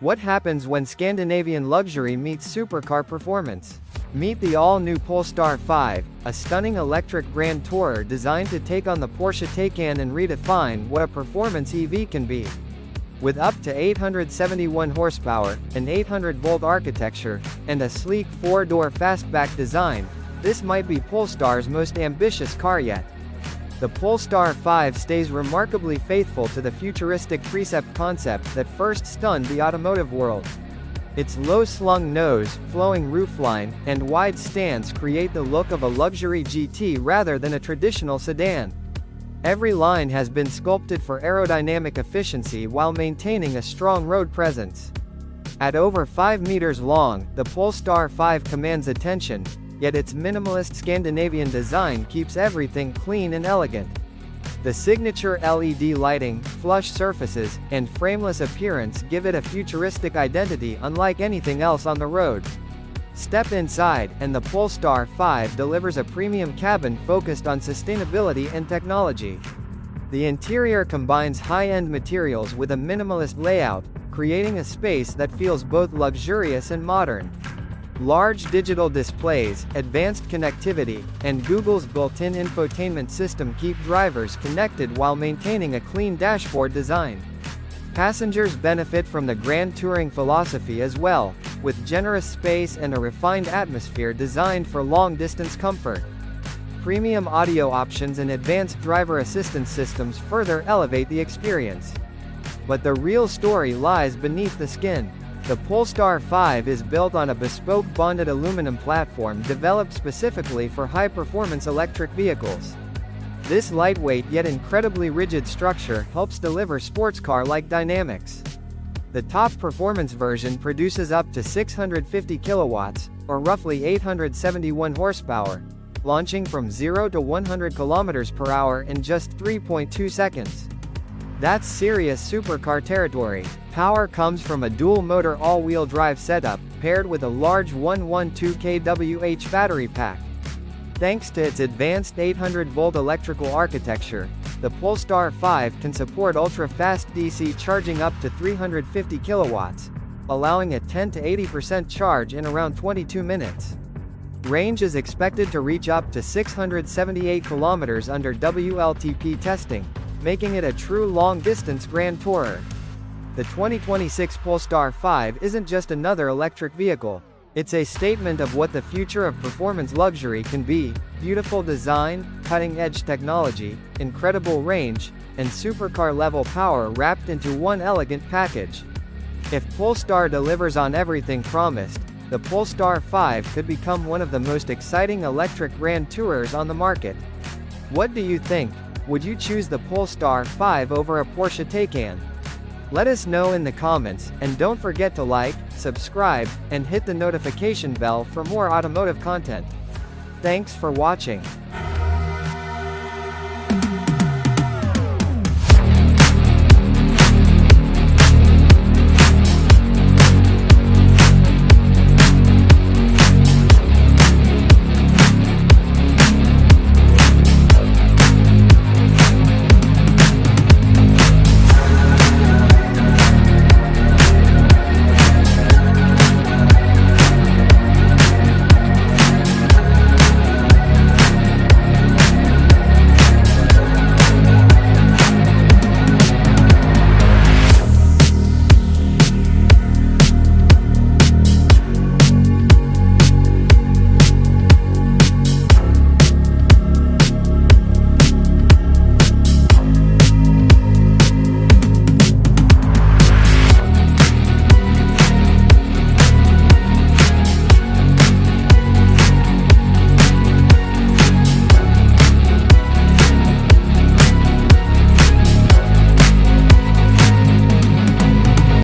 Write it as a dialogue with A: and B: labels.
A: What happens when Scandinavian luxury meets supercar performance? Meet the all-new Polestar 5, a stunning electric grand tourer designed to take on the Porsche Taycan and redefine what a performance EV can be. With up to 871 horsepower, an 800-volt architecture, and a sleek four-door fastback design, this might be Polestar's most ambitious car yet. The Polestar 5 stays remarkably faithful to the futuristic Precept concept that first stunned the automotive world. Its low-slung nose, flowing roofline, and wide stance create the look of a luxury GT rather than a traditional sedan. Every line has been sculpted for aerodynamic efficiency while maintaining a strong road presence. At over 5 meters long, the Polestar 5 commands attention, yet its minimalist Scandinavian design keeps everything clean and elegant. The signature LED lighting, flush surfaces, and frameless appearance give it a futuristic identity unlike anything else on the road. Step inside, and the Polestar 5 delivers a premium cabin focused on sustainability and technology. The interior combines high-end materials with a minimalist layout, creating a space that feels both luxurious and modern. Large digital displays, advanced connectivity, and Google's built-in infotainment system keep drivers connected while maintaining a clean dashboard design. Passengers benefit from the grand touring philosophy as well, with generous space and a refined atmosphere designed for long-distance comfort. Premium audio options and advanced driver assistance systems further elevate the experience. But the real story lies beneath the skin. The Polestar 5 is built on a bespoke bonded aluminum platform developed specifically for high-performance electric vehicles. This lightweight yet incredibly rigid structure helps deliver sports car-like dynamics. The top performance version produces up to 650 kilowatts, or roughly 871 horsepower, launching from 0 to 100 kilometers per hour in just 3.2 seconds. That's serious supercar territory. Power comes from a dual-motor all-wheel drive setup, paired with a large 112 kWh battery pack. Thanks to its advanced 800-volt electrical architecture, the Polestar 5 can support ultra-fast DC charging up to 350 kilowatts, allowing a 10 to 80% charge in around 22 minutes. Range is expected to reach up to 678 kilometers under WLTP testing, making it a true long-distance grand tourer. The 2026 Polestar 5 isn't just another electric vehicle. It's a statement of what the future of performance luxury can be: beautiful design, cutting-edge technology, incredible range, and supercar-level power wrapped into one elegant package. If Polestar delivers on everything promised, the Polestar 5 could become one of the most exciting electric grand tourers on the market. What do you think? Would you choose the Polestar 5 over a Porsche Taycan? Let us know in the comments, and don't forget to like, subscribe, and hit the notification bell for more automotive content. Thanks for watching.